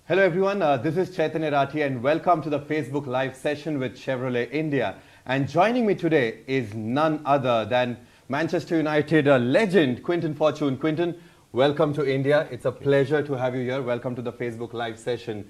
Hello everyone, this is Chaitanya Rathi and welcome to the Facebook Live session with Chevrolet India. And joining me today is none other than Manchester United legend Quinton Fortune. Quinton, welcome to India. It's a pleasure to have you here. Welcome to the Facebook Live session.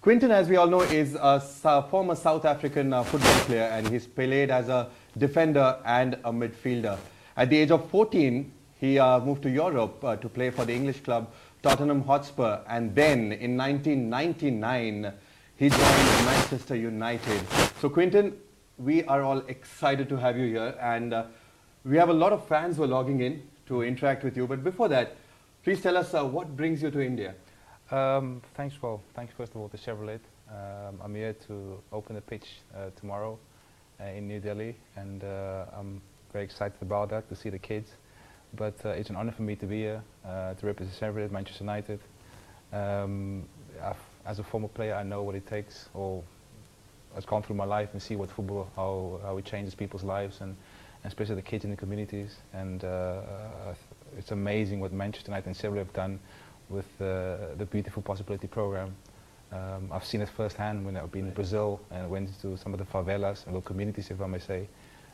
Quinton, as we all know, is a former South African football player, and he's played as a defender and a midfielder. At the age of 14, he moved to Europe to play for the English club Tottenham Hotspur, and then in 1999 he joined Manchester United. So Quinton, we are all excited to have you here, and we have a lot of fans who are logging in to interact with you. But before that, please tell us what brings you to India. Thanks first of all to Chevrolet. I'm here to open the pitch tomorrow in New Delhi, and I'm very excited about that, to see the kids. But it's an honor for me to be here, to represent Chevrolet, Manchester United. As a former player, I know what it takes, or I've gone through my life and see what football, how it changes people's lives, and especially the kids in the communities. And it's amazing what Manchester United and Chevrolet have done with the Beautiful Possibility program. I've seen it firsthand when I've been in Brazil and went to some of the favelas, little communities, if I may say,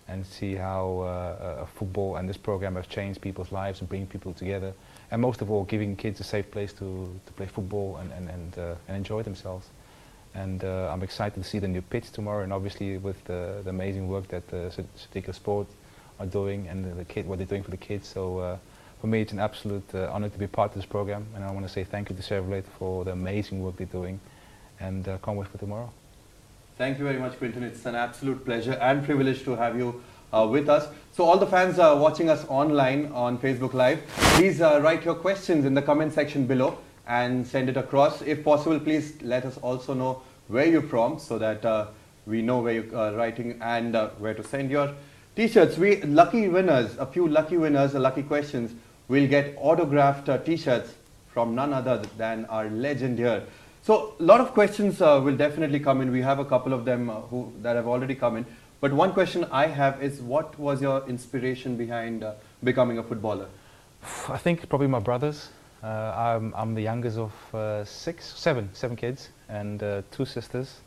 and see how football and this program have changed people's lives and bring people together, and most of all giving kids a safe place to play football and enjoy themselves. And I'm excited to see the new pitch tomorrow, and obviously with the amazing work that Certificate Sport are doing, and what they're doing for the kids. So for me it's an absolute honor to be part of this program, and I want to say thank you to Chevrolet for the amazing work they're doing, and can't wait for tomorrow. Thank you very much, Quinton. It's an absolute pleasure and privilege to have you with us. So all the fans watching us online on Facebook Live, please write your questions in the comment section below and send it across. If possible, please let us also know where you're from, so that we know where you're writing and where to send your t-shirts. Lucky winners, a few lucky winners, lucky questions, will get autographed t-shirts from none other than our legend here. So a lot of questions will definitely come in. We have a couple of them that have already come in. But one question I have is, what was your inspiration behind becoming a footballer? I think probably my brothers. I'm the youngest of seven kids, and 2 sisters,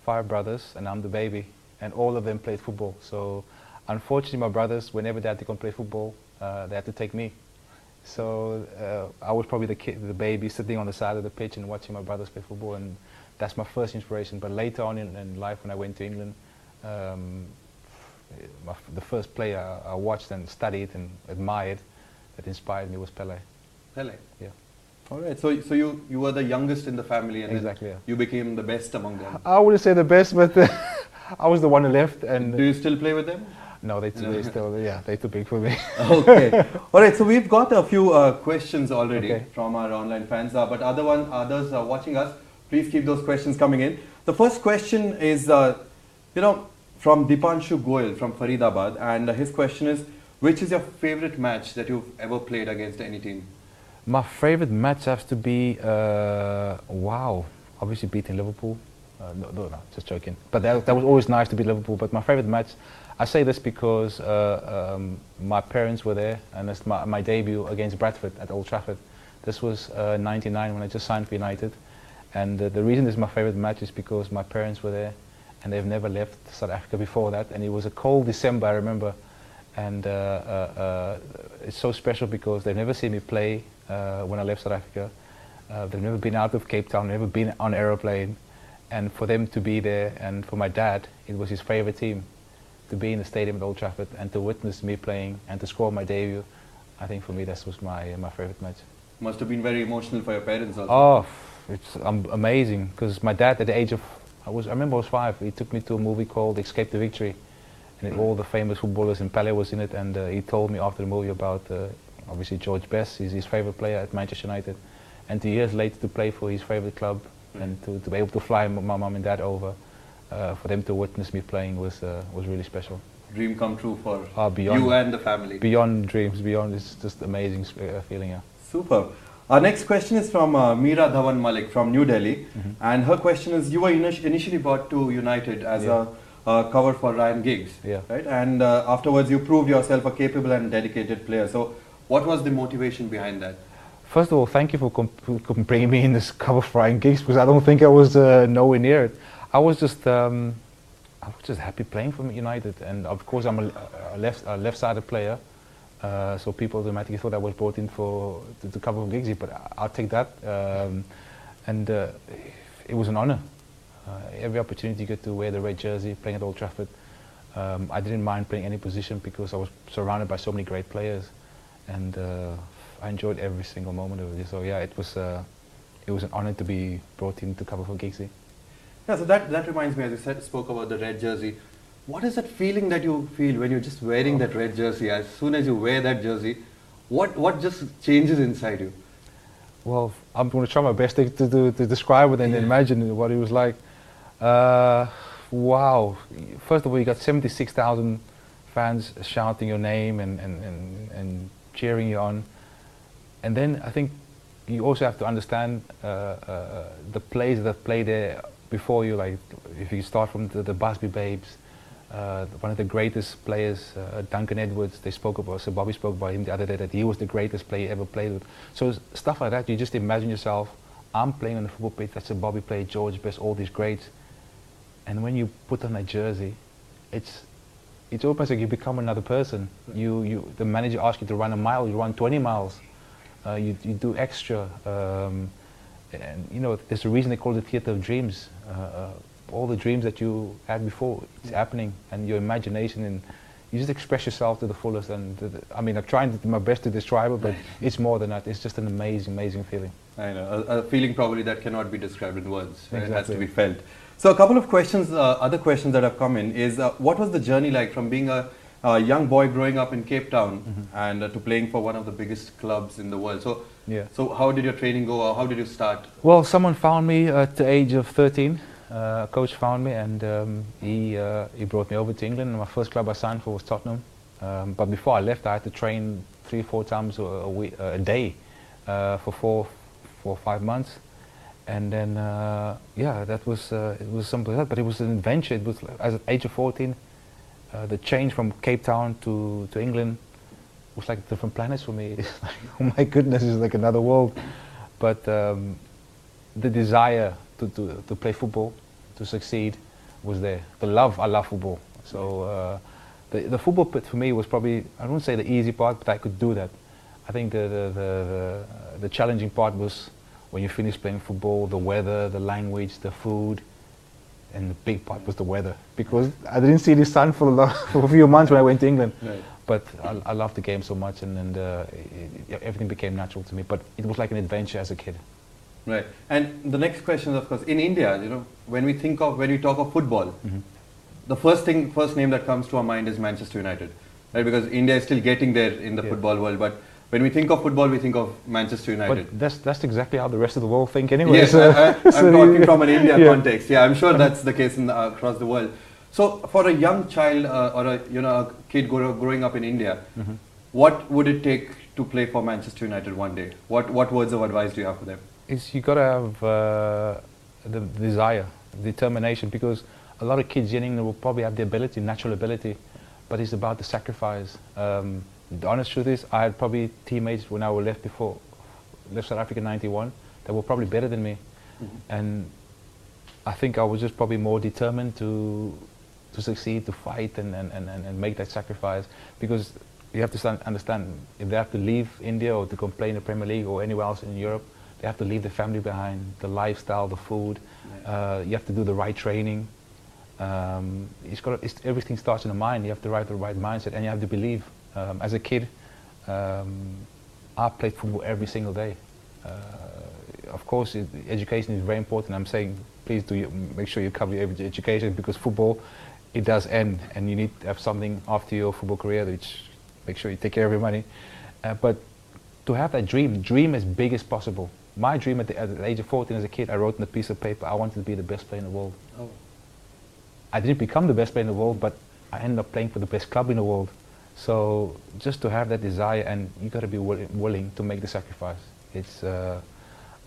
5 brothers, and I'm the baby. And all of them played football. So unfortunately my brothers, whenever they had to come play football, they had to take me. So I was probably the baby sitting on the side of the pitch and watching my brothers play football, and that's my first inspiration. But later on in life, when I went to England, the first player I watched and studied and admired that inspired me was Pelé. Pelé? Yeah. All right, so you were the youngest in the family, and exactly, then you became the best among them. I wouldn't say the best, but I was the one who left. And do you still play with them? No, they're too big for me. Okay. All right, so we've got a few questions already from our online fans, but others watching us, please keep those questions coming in. The first question is, from Dipanshu Goyal from Faridabad, and his question is, which is your favorite match that you've ever played against any team? My favorite match has to be, obviously beating Liverpool. No, just joking. But that was always nice to beat Liverpool. But my favorite match, I say this because my parents were there, and it's my debut against Bradford at Old Trafford. This was '99 when I just signed for United. And the reason this is my favorite match is because my parents were there, and they've never left South Africa before that. And it was a cold December, I remember. And it's so special because they've never seen me play when I left South Africa. They've never been out of Cape Town, never been on an aeroplane. And for them to be there, and for my dad, it was his favorite team, to be in the stadium at Old Trafford and to witness me playing and to score my debut. I think for me that was my favorite match. Must have been very emotional for your parents also. Oh, it's amazing, because my dad, at the age of, I remember I was 5, he took me to a movie called Escape to Victory, and all the famous footballers, and Pelé was in it, and he told me after the movie about obviously George Best, he's his favorite player at Manchester United, and 2 years later to play for his favorite club. And to be able to fly my mum and dad over, for them to witness me playing was really special. Dream come true for you and the family. Beyond dreams, it's just amazing feeling. Yeah. Super. Our next question is from Meera Dhawan Malik from New Delhi, and her question is: you were initially brought to United as a cover for Ryan Giggs, right? And afterwards you proved yourself a capable and dedicated player. So what was the motivation behind that? First of all, thank you for bringing me in this cover flying gigs, because I don't think I was nowhere near it. I was just happy playing for United, and of course I'm a left-sided player, so people automatically thought I was brought in to cover for Giggsy, but I'll take that. It was an honour. Every opportunity you get to wear the red jersey, playing at Old Trafford. I didn't mind playing any position because I was surrounded by so many great players, and I enjoyed every single moment of it. So yeah, it was an honour to be brought in to cover for Giggsy. Yeah, so that reminds me, as you spoke about the red jersey. What is that feeling that you feel when you're just wearing that red jersey? As soon as you wear that jersey, what just changes inside you? Well, I'm going to try my best to describe it and imagine what it was like. Wow! First of all, you got 76,000 fans shouting your name and cheering you on, and then I think you also have to understand the players that have played there before you. Like if you start from the Busby Babes, one of the greatest players, Duncan Edwards. They spoke about, so Bobby spoke about him the other day, that he was the greatest player ever played with. So stuff like that, you just imagine yourself, I'm playing on the football pitch, that's a Bobby played, George Best, all these greats. And when you put on that jersey, it's almost like you become another person. The manager asks you to run a mile, you run 20 miles. You do extra. And you know, there's a reason they call it the theatre of dreams. All the dreams that you had before, it's happening, and your imagination, and you just express yourself to the fullest. And I mean, I'm trying to do my best to describe it, but it's more than that. It's just an amazing, amazing feeling. I know, a feeling probably that cannot be described in words. Exactly. It has to be felt. So a couple of questions, other questions that have come in is, what was the journey like from being a young boy growing up in Cape Town and to playing for one of the biggest clubs in the world? So, so how did your training go, or how did you start? Well, someone found me at the age of 13. A coach found me, and he brought me over to England. And my first club I signed for was Tottenham. But before I left, I had to train 3 or 4 times a day for 4 or 5 months. And then, yeah, that was it was something like that. But it was an adventure. It was, at the age of 14, the change from Cape Town to England was like different planets for me. It's like, oh my goodness, it's like another world. But the desire to play football, to succeed, was there. I love football. So the football bit for me was probably, I wouldn't say the easy part, but I could do that. I think the challenging part was when you finish playing football, the weather, the language, the food, and the big part was the weather, because I didn't see the sun for a few months when I went to England. Right. But I loved the game so much, and everything became natural to me. But it was like an adventure as a kid. Right. And the next question is, of course, in India, you know, when we talk of football, the first name that comes to our mind is Manchester United, right? Because India is still getting there in the football world, but when we think of football, we think of Manchester United. But that's exactly how the rest of the world think anyway. Yes, I'm talking from an India context. Yeah, I'm sure that's the case across the world. So, for a young child or a kid growing up in India, what would it take to play for Manchester United one day? What words of advice do you have for them? You got to have the desire, determination, because a lot of kids in England will probably have the ability, natural ability, but it's about the sacrifice. The honest truth is, I had probably teammates when I left South Africa in '91 that were probably better than me, and I think I was just probably more determined to succeed, to fight, and make that sacrifice, because you have to understand, if they have to leave India or to go play in the Premier League or anywhere else in Europe, they have to leave the family behind, the lifestyle, the food. You have to do the right training. Everything starts in the mind. You have to have the right mindset, and you have to believe. As a kid, I played football every single day. Of course, education is very important. I'm saying, please make sure you cover your education, because football, it does end, and you need to have something after your football career, which make sure you take care of your money. But to have that dream as big as possible. My dream at the age of 14 as a kid, I wrote on a piece of paper, I wanted to be the best player in the world. Oh. I didn't become the best player in the world, but I ended up playing for the best club in the world. So just to have that desire, and you got to be willing to make the sacrifice. There's a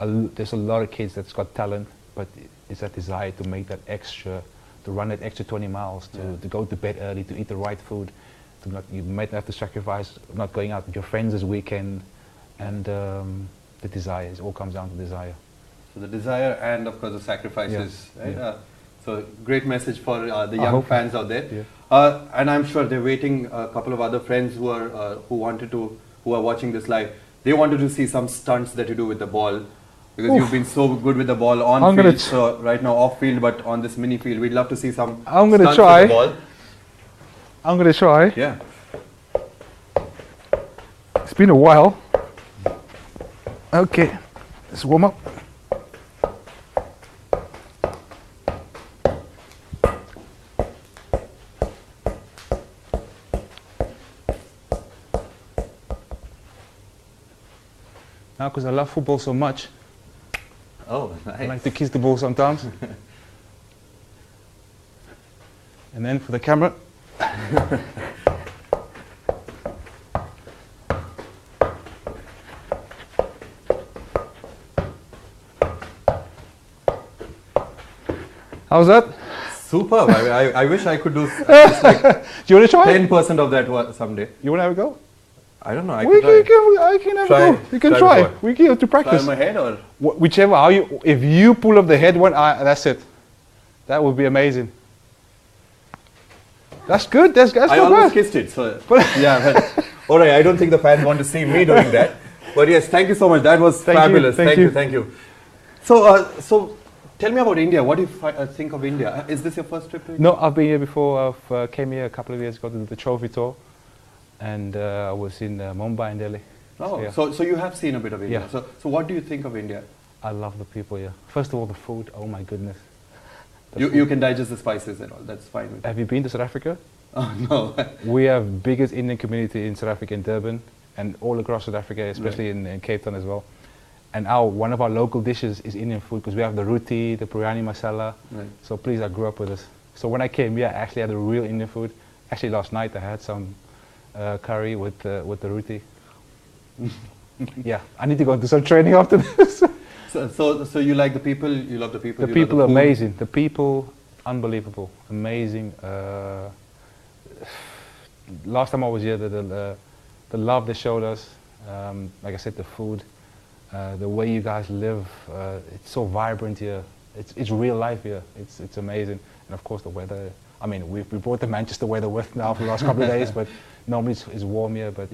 lot of kids that's got talent, but it's that desire to make that extra, to run that extra 20 miles, to go to bed early, to eat the right food. You might have to sacrifice not going out with your friends this weekend, and the desire. It all comes down to desire. So the desire and of course the sacrifices. Yeah. Right? Yeah. So great message for the I young hope. fans out there. Yeah. And I'm sure they're waiting. A couple of other friends who are watching this live. They wanted to see some stunts that you do with the ball, because Oof. you've been so good with the ball on field. So right now off field, but on this mini field, we'd love to see some. I'm gonna stunts try. with the ball. I'm gonna try. Yeah. It's been a while. Okay, let's warm up. Now, because I love football so much, Oh, I nice. like to kiss the ball sometimes. And then for the camera. How's that? Superb. I wish I could do just like Do you want to try? 10% of that someday. You want to have a go? I don't know. I I can have Try- a go. You can try try. before. We can have to try practice. my head or. Whichever, how you, if you pull up the head one, that's it. That would be amazing. That's good. That's I not almost bad. kissed it. So yeah, but all right. I don't think the fans want to see me doing that. But yes, thank you so much. That was Thank you, fabulous. thank Thank you. you. Thank you. So tell me about India. What do you think of India? Is this your first trip to India? No, I've been here before. I've came here a couple of years ago to do the trophy tour, and I was in Mumbai and Delhi. Oh, yeah. so you have seen a bit of India. Yeah. So what do you think of India? I love the people here. First of all, the food. Oh my goodness. The You food. can digest the spices and all. That's fine with me. Have you been to South Africa? Oh no. We have biggest Indian community in South Africa, in Durban, and all across South Africa, especially in Cape Town as well. And one of our local dishes is Indian food, because we have the roti, the biryani masala. Right. So please, I grew up with this. So when I came here, I actually had the real Indian food. Actually, last night I had some curry with the roti. Yeah, I need to go and do some training after this. So you like the people? You love the people? The you love people are food? amazing. The people, unbelievable, amazing. Last time I was here, the love they showed us, like I said, the food, the way you guys live, it's so vibrant here. It's real life here. It's amazing. And of course the weather. I mean, we brought the Manchester weather with now for the last couple of days, but normally it's warm here. But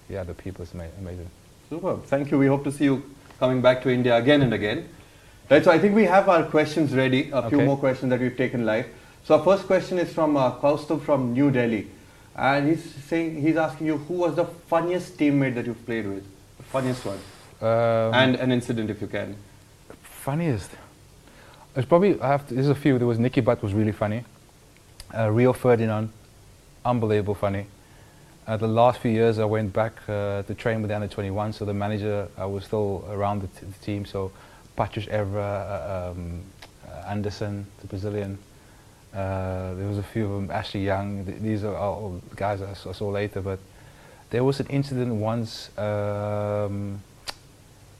yeah, the people is amazing. Super. Thank you. We hope to see you coming back to India again and again. Right. So I think we have our questions ready. A few Okay. more questions that we've taken live. So our first question is from Kaustav from New Delhi, and he's asking you, who was the funniest teammate that you've played with? The funniest one. And an incident if you can. Funniest. It's probably there's a few. There was Nicky Butt was really funny. Rio Ferdinand, unbelievable funny. The last few years I went back to train with the under-21, so the manager was still around the team. So Patrick Evra, Anderson, the Brazilian. There was a few of them. Ashley Young. These are all guys I saw later. But there was an incident once.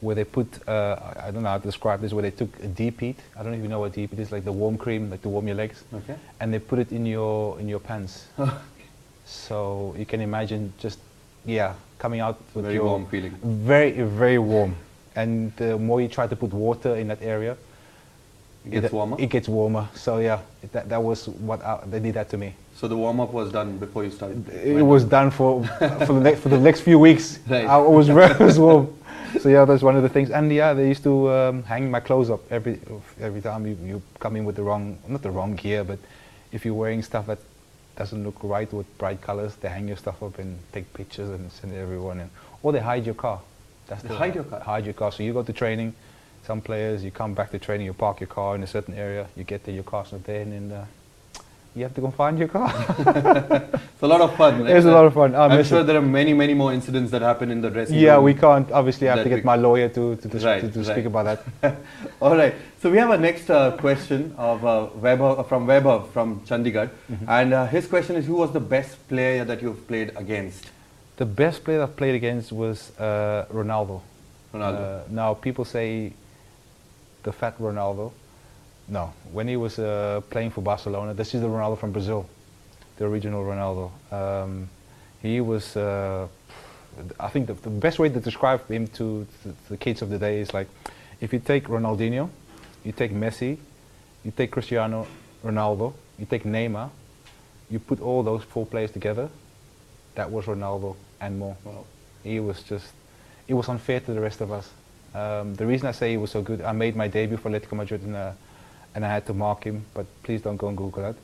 Where they put, I don't know how to describe this, where they took a deep heat. I don't even know what deep heat is, like the warm cream, like to warm your legs. Okay. And they put it in your pants. So you can imagine just, coming out with Very your warm feeling. Very, very warm. And the more you try to put water in that area, It gets warmer? It gets warmer. So yeah, that was what they did that to me. So the warm-up was done before you started? It was done for the next few weeks. Right. I was very warm. So yeah, that's one of the things. And yeah, they used to hang my clothes up every time you come in with not the wrong gear, but if you're wearing stuff that doesn't look right with bright colors, they hang your stuff up and take pictures and send it to everyone. Or they hide your car. They hide your car? Hide your car. So you go to training. Some players, you come back to training, you park your car in a certain area, you get there, your car's not there, and then you have to go find your car. It's a lot of fun. Right? It's a lot of fun. I'm sure there are many, many more incidents that happen in the dressing room. Yeah, we can't. Obviously, I have That to we- get my lawyer to Right. speak about that. All right. So we have a next question of Weber from Chandigarh, and his question is, who was the best player that you've played against? The best player I've played against was Ronaldo. Ronaldo. Now, people say the fat Ronaldo. No, when he was playing for Barcelona, this is the Ronaldo from Brazil, the original Ronaldo. He was I think the best way to describe him to the kids of the day is like, if you take Ronaldinho, you take Messi, you take Cristiano Ronaldo, you take Neymar, you put all those 4 players together, that was Ronaldo and more. Wow. He was just, it was unfair to the rest of us. The reason I say he was so good, I made my debut for Atletico Madrid and I had to mark him, but please don't go and Google that.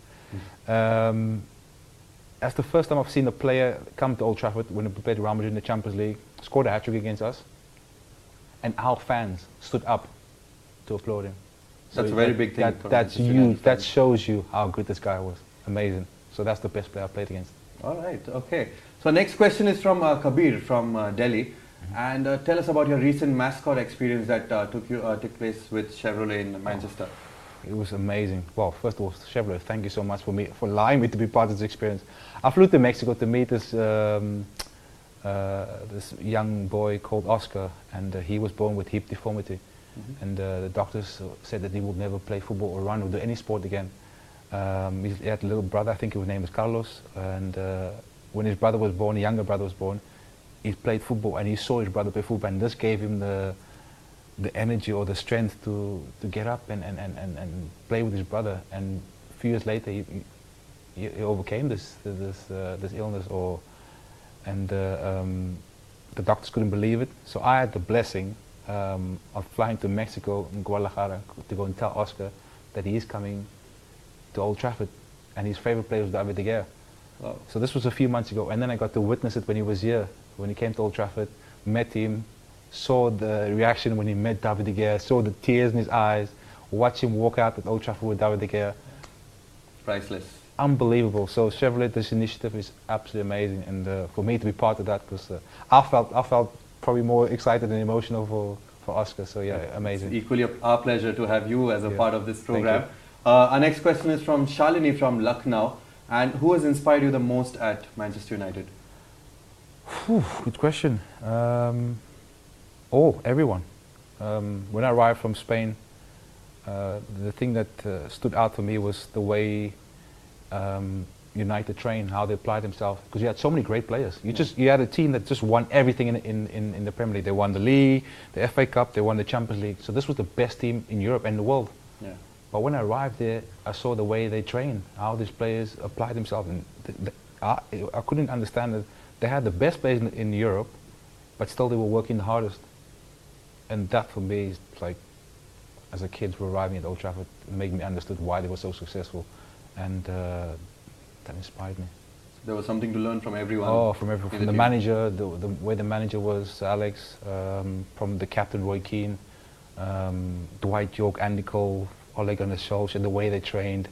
That's the first time I've seen a player come to Old Trafford when we played Real Madrid in the Champions League, scored a hat-trick against us, and our fans stood up to applaud him. So That's a very big thing. That's huge. That shows you how good this guy was. Amazing. So that's the best player I played against. All right, okay. So next question is from Kabir from Delhi. And tell us about your recent Mascot experience that took place with Chevrolet in Manchester. It was amazing. Well, first of all, Chevrolet, thank you so much for allowing me to be part of this experience. I flew to Mexico to meet this this young boy called Oscar, and he was born with hip deformity. And the doctors said that he would never play football or run or do any sport again. He had a little brother, I think his name was Carlos, and when his brother was born, a younger brother was born, he played football and he saw his brother play football, and this gave him the energy or the strength to get up and play with his brother. And a few years later he overcame this illness, and the doctors couldn't believe it. So I had the blessing of flying to Mexico, in Guadalajara, to go and tell Oscar that he is coming to Old Trafford, and his favorite player was David de Gea. Wow. So this was a few months ago, and then I got to witness it when he was here, when he came to Old Trafford, met him, saw the reaction when he met David de Gea, saw the tears in his eyes, watch him walk out at Old Trafford with David de Gea. Priceless. Unbelievable. So Chevrolet, this initiative is absolutely amazing, and for me to be part of that was, I felt probably more excited and emotional for Oscar. So yeah, amazing. It's equally our pleasure to have you as a part of this program. Thank you. Our next question is from Shalini from Lucknow. And who has inspired you the most at Manchester United? Good question. Everyone. When I arrived from Spain, the thing that stood out for me was the way United trained, how they applied themselves. Because you had so many great players. You had a team that just won everything in the Premier League. They won the league, the FA Cup, they won the Champions League. So this was the best team in Europe and the world. Yeah. But when I arrived there, I saw the way they trained, how these players applied themselves. And I couldn't understand that they had the best players in Europe, but still they were working the hardest. And that for me is like, as a kid arriving at Old Trafford, it made me understood why they were so successful. And that inspired me. There was something to learn from everyone. Oh, from everyone. From the manager, the way the manager was, Alex, from the captain, Roy Keane, Dwight York, Andy Cole, Ole Gunnar Solskjaer, the way they trained,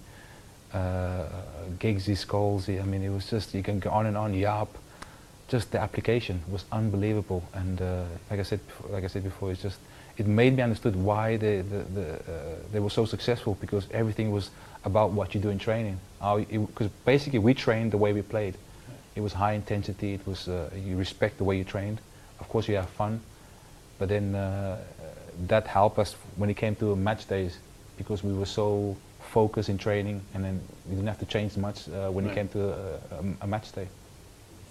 Giggsy, Scholesy, I mean, it was just, you can go on and on, Jaap. Just the application was unbelievable, and like I said before, it's just, it made me understood why they were so successful, because everything was about what you do in training. Because basically we trained the way we played. It was high intensity, it was, you respect the way you trained. Of course you have fun, but then that helped us when it came to match days, because we were so focused in training, and then we didn't have to change much when it came to a match day.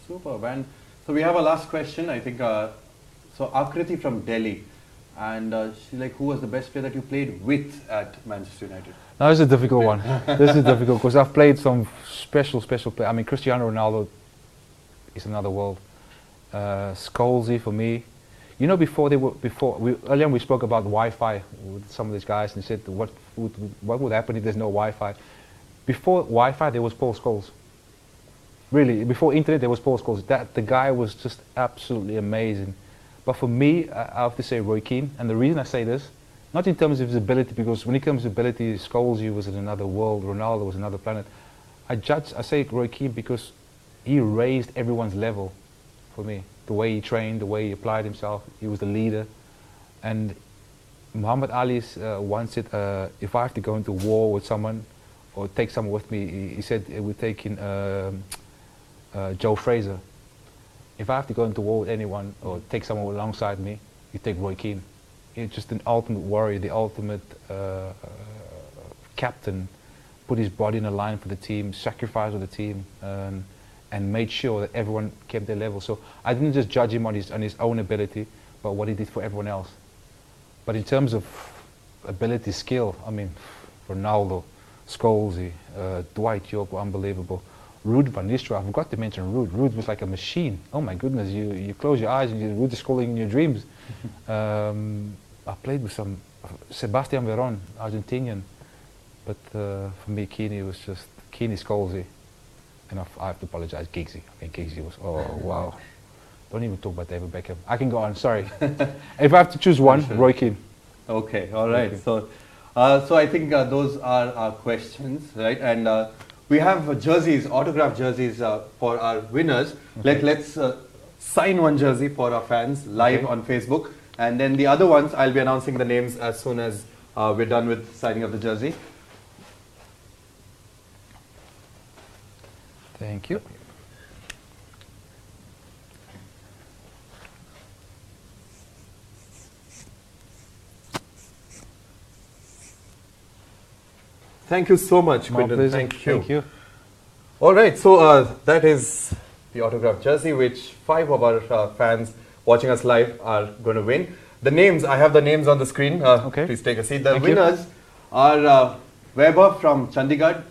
Superb. And so we have a last question, I think. So Akriti from Delhi, and she's like, who was the best player that you played with at Manchester United? Now this is a difficult one. This is difficult because I've played some special players. I mean, Cristiano Ronaldo is another world. Scholesy for me. You know, earlier we spoke about Wi-Fi with some of these guys, and said what would happen if there's no Wi-Fi. Before Wi-Fi, there was Paul Scholes. Really, before internet, there was Paul Scholes. The guy was just absolutely amazing. But for me, I have to say Roy Keane, and the reason I say this, not in terms of his ability, because when it comes to ability, Scholes was in another world, Ronaldo was another planet. I say Roy Keane because he raised everyone's level for me. The way he trained, the way he applied himself, he was the leader. And Muhammad Ali once said, if I have to go into war with someone, or take someone with me, he said it would take in Joe Fraser. If I have to go into war with anyone, or take someone alongside me, you take Roy Keane. He's just an ultimate warrior, the ultimate captain, put his body in a line for the team, sacrificed for the team. and made sure that everyone kept their level. So I didn't just judge him on his own ability, but what he did for everyone else. But in terms of ability, skill, I mean, Ronaldo, Scholes, Dwight York were unbelievable. Ruud van Nistelrooy, I forgot to mention Ruud. Ruud was like a machine. Oh my goodness, you close your eyes and Ruud is calling in your dreams. I played with some, Sebastian Veron, Argentinian. But for me, Keane was just, Keane, Scholes, and I have to apologize, Giggsy. I think Giggsy was, oh wow. Don't even talk about David Beckham. I can go on, sorry. If I have to choose one, Sure. Roy Keane. Okay, all right. Okay. So, so I think those are our questions, right? And we have jerseys, autograph jerseys for our winners. Okay. Let's sign one jersey for our fans live Okay. on Facebook, and then the other ones I'll be announcing the names as soon as we're done with signing of the jersey. Thank you. Thank you so much, My Quinton. pleasure. Thank you. Thank you. All right, so that is the autograph jersey, which 5 of our fans watching us live are going to win. The names, I have the names on the screen. Okay. Please take a seat. The Thank you. winners are Weber from Chandigarh,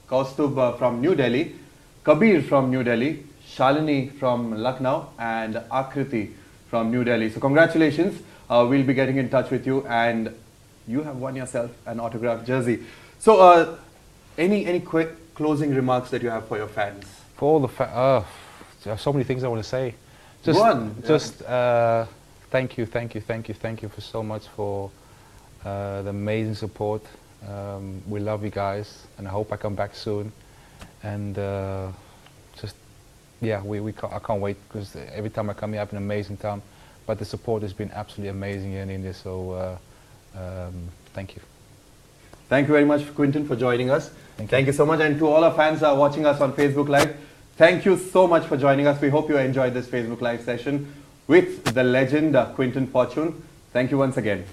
Kaustubh from New Delhi, Kabir from New Delhi, Shalini from Lucknow, and Akriti from New Delhi. So congratulations. We'll be getting in touch with you, and you have won yourself an autograph jersey. So any quick closing remarks that you have for your fans? For all the there are so many things I want to say. Just, Go on. just thank you for so much for the amazing support. We love you guys, and I hope I come back soon. And just yeah, I can't wait, because every time I come here I have an amazing time. But the support has been absolutely amazing here in India. So thank you. Thank you very much, Quinton, for joining us. Thank you. So much. And to all our fans watching us on Facebook Live, thank you so much for joining us. We hope you enjoyed this Facebook Live session with the legend Quinton Fortune. Thank you once again.